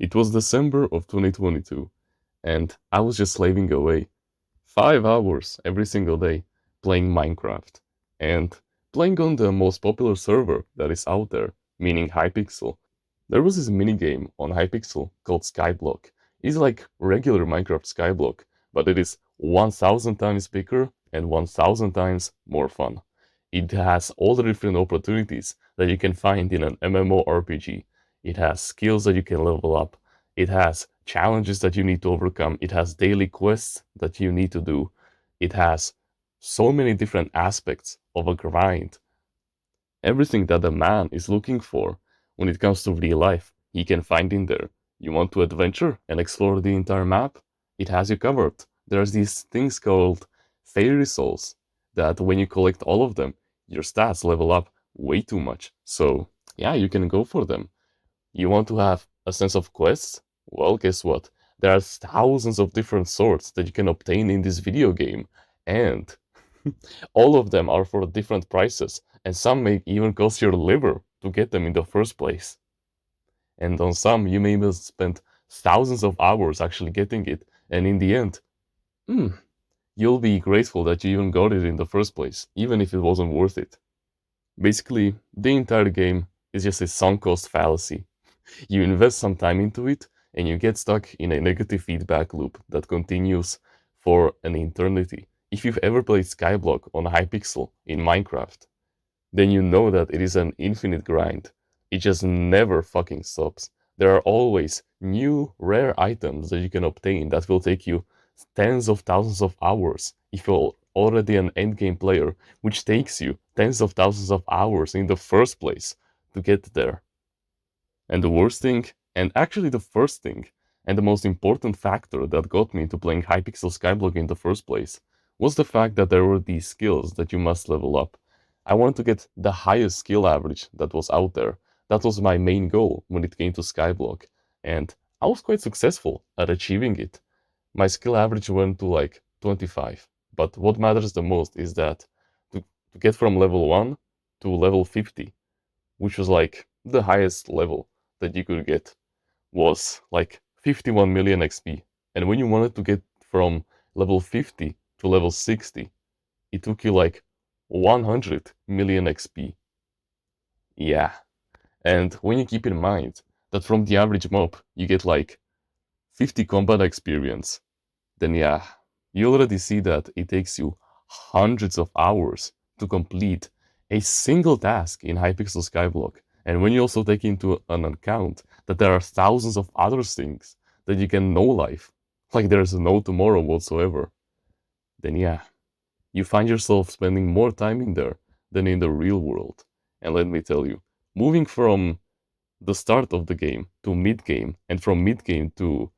It was December of 2022, and I was just slaving away 5 hours every single day playing Minecraft and playing on the most popular server that is out there, meaning Hypixel. There was this minigame on Hypixel called Skyblock. It's like regular Minecraft Skyblock, but it is 1000 times bigger and 1000 times more fun. It has all the different opportunities that you can find in an MMORPG. It has skills that you can level up. It has challenges that you need to overcome. It has daily quests that you need to do. It has so many different aspects of a grind. Everything that a man is looking for when it comes to real life, he can find in there. You want to adventure and explore the entire map? It has you covered. There's these things called fairy souls that when you collect all of them, your stats level up way too much. So, yeah, you can go for them. You want to have a sense of quests? Well, guess what? There are thousands of different sorts that you can obtain in this video game, and all of them are for different prices, and some may even cost your liver to get them in the first place. And on some, you may even spend thousands of hours actually getting it, and in the end, hmm, you'll be grateful that you even got it in the first place, even if it wasn't worth it. Basically, the entire game is just a sunk cost fallacy. You invest some time into it, and you get stuck in a negative feedback loop that continues for an eternity. If you've ever played Skyblock on Hypixel in Minecraft, then you know that it is an infinite grind. It just never fucking stops. There are always new rare items that you can obtain that will take you tens of thousands of hours if you're already an endgame player, which takes you tens of thousands of hours in the first place to get there. And the worst thing, and actually the first thing, and the most important factor that got me into playing Hypixel Skyblock in the first place, was the fact that there were these skills that you must level up. I wanted to get the highest skill average that was out there. That was my main goal when it came to Skyblock, and I was quite successful at achieving it. My skill average went to like 25, but what matters the most is that to get from level 1 to level 50, which was like the highest level that you could get, was like 51 million XP. And when you wanted to get from level 50 to level 60, it took you like 100 million XP. Yeah. And when you keep in mind that from the average mob you get like 50 combat experience, then yeah, you already see that it takes you hundreds of hours to complete a single task in Hypixel Skyblock. And when you also take into an account that there are thousands of other things that you can no life, like there's no tomorrow whatsoever, then yeah, you find yourself spending more time in there than in the real world. And let me tell you, moving from the start of the game to mid game, and from mid game to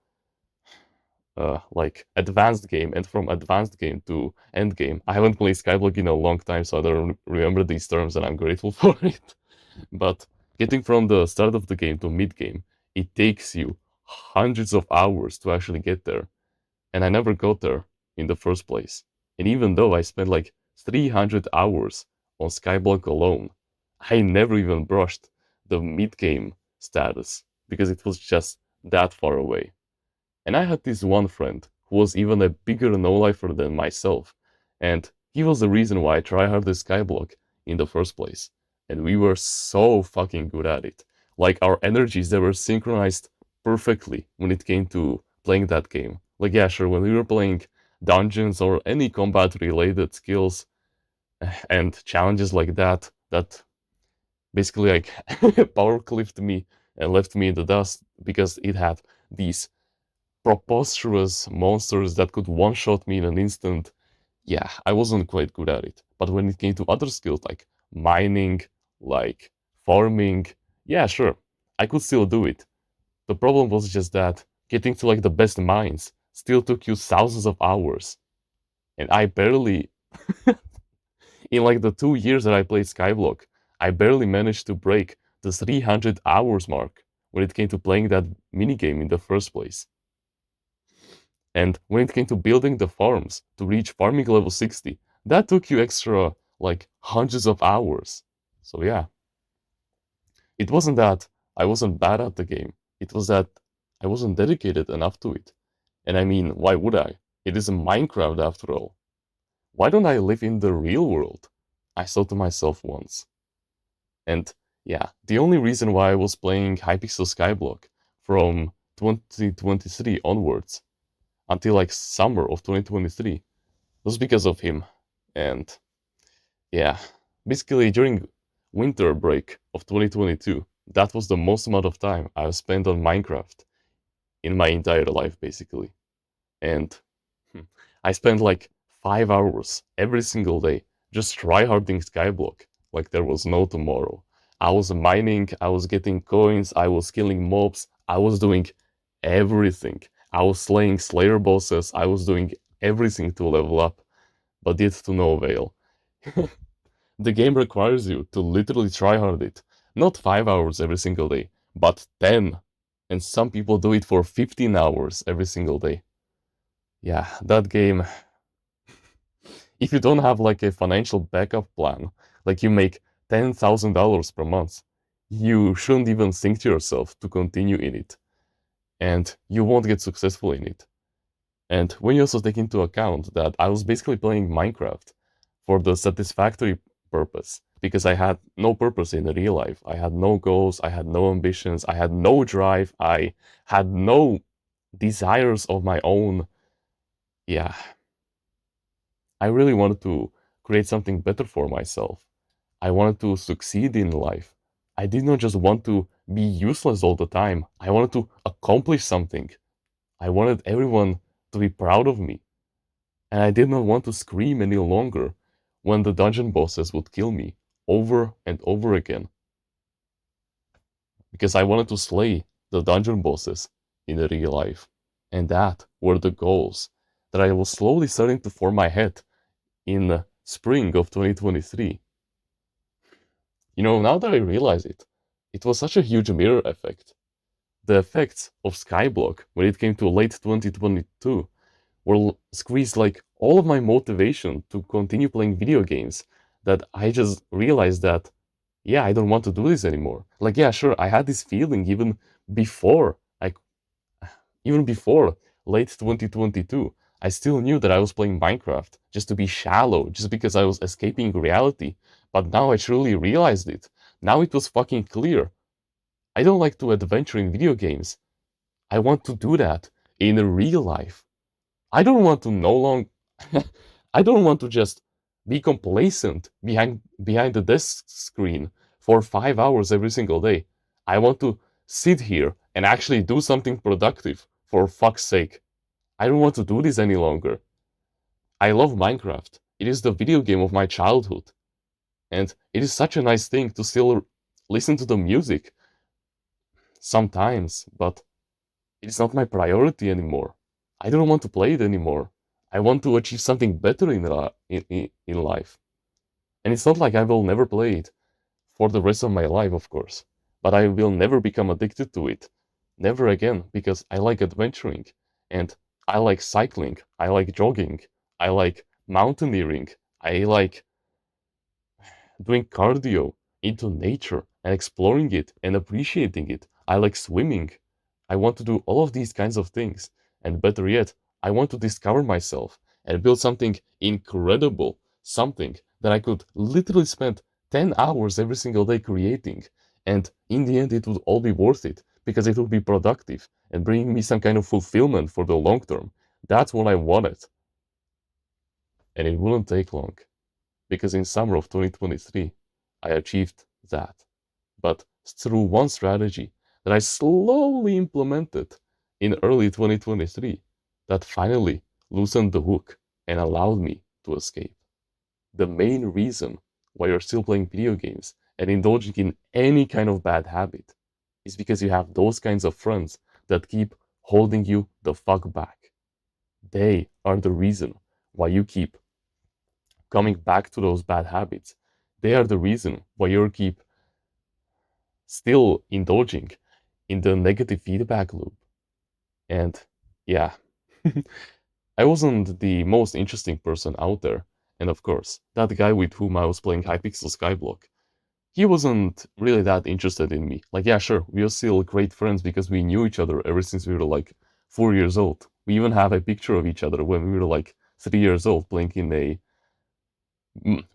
like advanced game, and from advanced game to end game. I haven't played Skyblock in a long time, so I don't remember these terms, and I'm grateful for it. But getting from the start of the game to mid game, it takes you hundreds of hours to actually get there, and I never got there in the first place. And even though I spent like 300 hours on Skyblock alone, I never even brushed the mid game status because it was just that far away. And I had this one friend who was even a bigger no-lifer than myself, and he was the reason why I tryharded Skyblock in the first place. And we were so fucking good at it. Like our energies, they were synchronized perfectly when it came to playing that game. Like yeah, sure, when we were playing dungeons or any combat-related skills and challenges like that, that basically like power clipped me and left me in the dust because it had these preposterous monsters that could one-shot me in an instant, yeah, I wasn't quite good at it. But when it came to other skills like mining, like farming, yeah, sure, I could still do it. The problem was just that getting to like the best mines still took you thousands of hours. And I barely, in like the 2 years that I played Skyblock, I barely managed to break the 300 hours mark when it came to playing that minigame in the first place. And when it came to building the farms to reach farming level 60, that took you extra like hundreds of hours. So yeah, it wasn't that I wasn't bad at the game. It was that I wasn't dedicated enough to it. And I mean, why would I? It is a Minecraft after all. Why don't I live in the real world? I thought to myself once. And yeah, the only reason why I was playing Hypixel Skyblock from 2023 onwards until like summer of 2023 was because of him. And yeah, basically during winter break of 2022, that was the most amount of time I've spent on Minecraft in my entire life, basically. And I spent like 5 hours every single day just tryharding Skyblock like there was no tomorrow. I was mining, I was getting coins, I was killing mobs, I was doing everything. I was slaying Slayer bosses, I was doing everything to level up, but it to no avail. The game requires you to literally tryhard it. Not 5 hours every single day, but 10. And some people do it for 15 hours every single day. Yeah, that game, if you don't have like a financial backup plan, like you make $10,000 per month, you shouldn't even think to yourself to continue in it. And you won't get successful in it. And when you also take into account that I was basically playing Minecraft for the satisfactory purpose, because I had no purpose in real life. I had no goals, I had no ambitions, I had no drive, I had no desires of my own. Yeah, I really wanted to create something better for myself. I wanted to succeed in life. I did not just want to be useless all the time. I wanted to accomplish something. I wanted everyone to be proud of me. And I did not want to scream any longer when the dungeon bosses would kill me over and over again. Because I wanted to slay the dungeon bosses in the real life. And that were the goals that I was slowly starting to form my head in spring of 2023. Now that I realize it, it was such a huge mirror effect. The effects of Skyblock when it came to late 2022 were squeezed like all of my motivation to continue playing video games that I just realized that, yeah, I don't want to do this anymore. Like, yeah, sure, I had this feeling before I even before late 2022. I still knew that I was playing Minecraft just to be shallow, just because I was escaping reality. But now I truly realized it. Now it was fucking clear. I don't like to adventure in video games. I want to do that in real life. I don't want to no long I don't want to just be complacent behind the desk screen for 5 hours every single day. I want to sit here and actually do something productive for fuck's sake. I don't want to do this any longer. I love Minecraft. It is the video game of my childhood. And it is such a nice thing to still listen to the music sometimes, but it's not my priority anymore. I don't want to play it anymore. I want to achieve something better in life. And it's not like I will never play it for the rest of my life, of course. But I will never become addicted to it. Never again, because I like adventuring. And I like cycling. I like jogging. I like mountaineering. I like doing cardio into nature and exploring it and appreciating it. I like swimming. I want to do all of these kinds of things. And better yet, I want to discover myself and build something incredible, something that I could literally spend 10 hours every single day creating. And in the end, it would all be worth it because it would be productive and bring me some kind of fulfillment for the long term. That's what I wanted. And it wouldn't take long because in summer of 2023, I achieved that. But through one strategy that I slowly implemented in early 2023 that finally loosened the hook and allowed me to escape. The main reason why you're still playing video games and indulging in any kind of bad habit is because you have those kinds of friends that keep holding you the fuck back. They are the reason why you keep coming back to those bad habits. They are the reason why you keep still indulging in the negative feedback loop. And yeah, I wasn't the most interesting person out there. And of course, that guy with whom I was playing Hypixel Skyblock, he wasn't really that interested in me. Like, yeah, sure, we are still great friends because we knew each other ever since we were like 4 years old. We even have a picture of each other when we were like 3 years old playing in a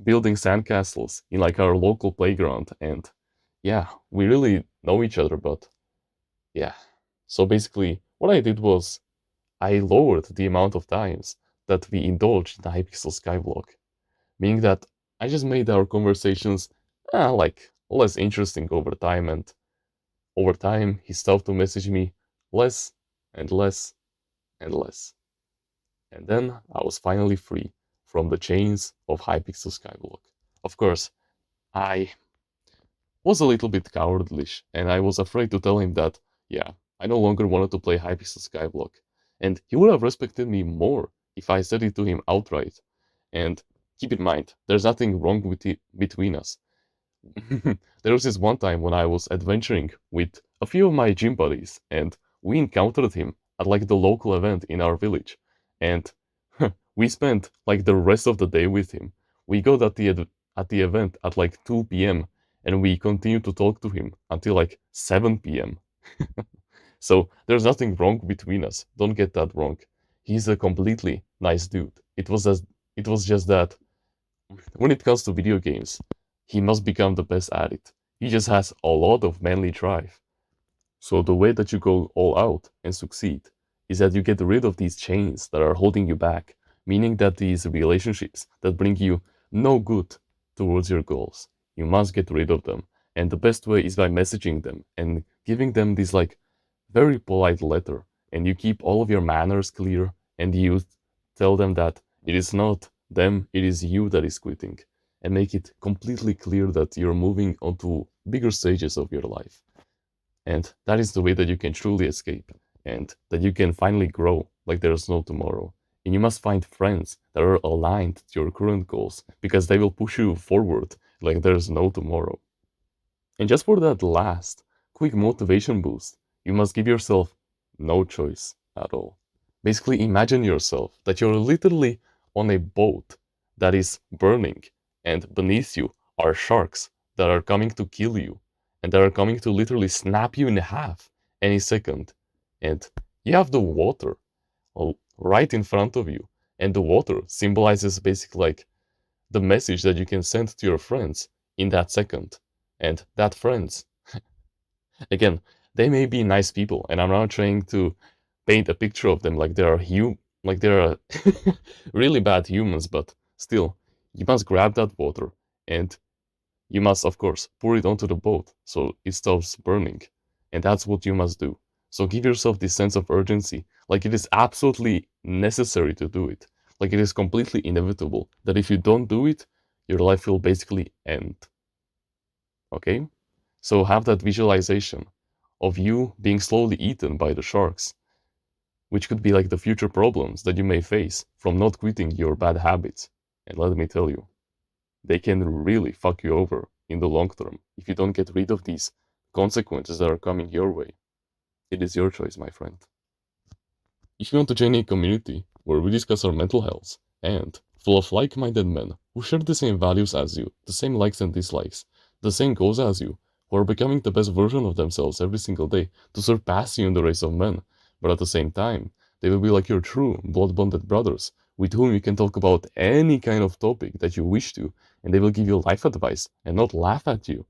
building sandcastles in like our local playground. And yeah, we really know each other, but yeah. So basically, what I did was I lowered the amount of times that we indulged in the Hypixel Skyblock, meaning that I just made our conversations like less interesting over time, and over time he started to message me less and less and less. And then I was finally free from the chains of Hypixel Skyblock. Of course, I was a little bit cowardlish, and I was afraid to tell him that, yeah, I no longer wanted to play Hypixel Skyblock. And he would have respected me more if I said it to him outright. And keep in mind, there's nothing wrong with it between us. There was this one time when I was adventuring with a few of my gym buddies, and we encountered him at like the local event in our village. And we spent like the rest of the day with him. We got at the event at like 2 p.m. and we continued to talk to him until like 7 p.m. So there's nothing wrong between us. Don't get that wrong. He's a completely nice dude. It was just that when it comes to video games, he must become the best at it. He just has a lot of manly drive. So the way that you go all out and succeed is that you get rid of these chains that are holding you back, meaning that these relationships that bring you no good towards your goals, you must get rid of them. And the best way is by messaging them and giving them this like very polite letter. And you keep all of your manners clear and you tell them that it is not them, it is you that is quitting. And make it completely clear that you're moving on to bigger stages of your life. And that is the way that you can truly escape and that you can finally grow like there's no tomorrow. And you must find friends that are aligned to your current goals because they will push you forward like there's no tomorrow. And just for that last quick motivation boost, you must give yourself no choice at all. Basically, imagine yourself that you're literally on a boat that is burning, and beneath you are sharks that are coming to kill you and that are coming to literally snap you in half any second. And you have the water right in front of you, and the water symbolizes basically like the message that you can send to your friends in that second. And that friends, again, they may be nice people, and I'm not trying to paint a picture of them like like they are really bad humans, but still, you must grab that water and you must, of course, pour it onto the boat so it stops burning. And that's what you must do. So give yourself this sense of urgency, like it is absolutely necessary to do it. Like it is completely inevitable that if you don't do it, your life will basically end. Okay? So have that visualization of you being slowly eaten by the sharks, which could be like the future problems that you may face from not quitting your bad habits. And let me tell you, they can really fuck you over in the long term if you don't get rid of these consequences that are coming your way. It is your choice, my friend. If you want to join a community where we discuss our mental health and full of like-minded men who share the same values as you, the same likes and dislikes, the same goals as you, who are becoming the best version of themselves every single day to surpass you in the race of men, but at the same time, they will be like your true blood-bonded brothers with whom you can talk about any kind of topic that you wish to, and they will give you life advice and not laugh at you,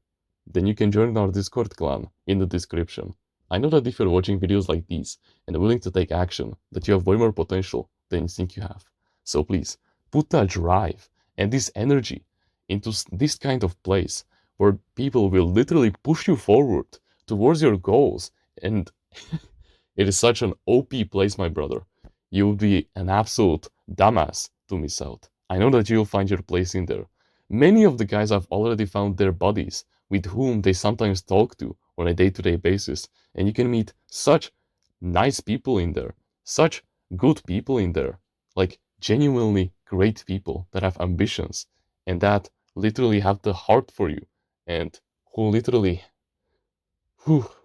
then you can join our Discord clan in the description. I know that if you're watching videos like these and willing to take action, that you have way more potential than you think you have. So please, put that drive and this energy into this kind of place where people will literally push you forward towards your goals. And it is such an OP place, my brother. You would be an absolute dumbass to miss out. I know that you'll find your place in there. Many of the guys have already found their buddies with whom they sometimes talk to on a day-to-day basis, and you can meet such nice people in there, such good people in there, like genuinely great people that have ambitions and that literally have the heart for you and who literally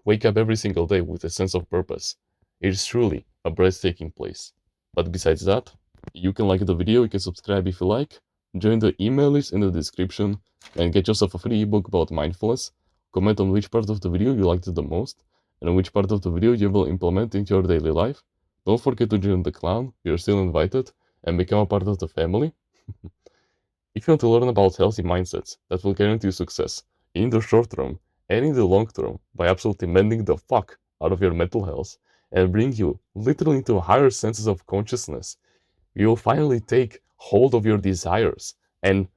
wake up every single day with a sense of purpose. It is truly a breathtaking place. But besides that, you can like the video, you can subscribe if you like, Join the email list in the description and get yourself a free ebook about mindfulness. Comment on which part of the video you liked the most and which part of the video you will implement into your daily life. Don't forget to join the clan, you're still invited, and become a part of the family. If you want to learn about healthy mindsets that will guarantee you success in the short term and in the long term by absolutely mending the fuck out of your mental health and bring you literally into higher senses of consciousness, you will finally take hold of your desires and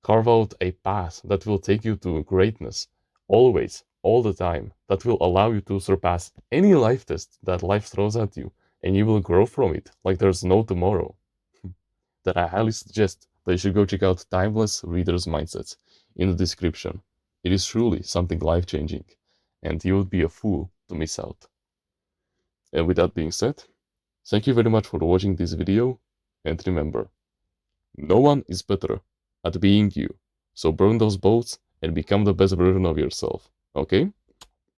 carve out a path that will take you to greatness, always, all the time, that will allow you to surpass any life test that life throws at you, and you will grow from it like there's no tomorrow. That I highly suggest that you should go check out Timeless Reader's Mindsets in the description. It is truly something life-changing, and you would be a fool to miss out. And with that being said, thank you very much for watching this video, and remember, no one is better at being you, so burn those boats and become the best version of yourself, okay?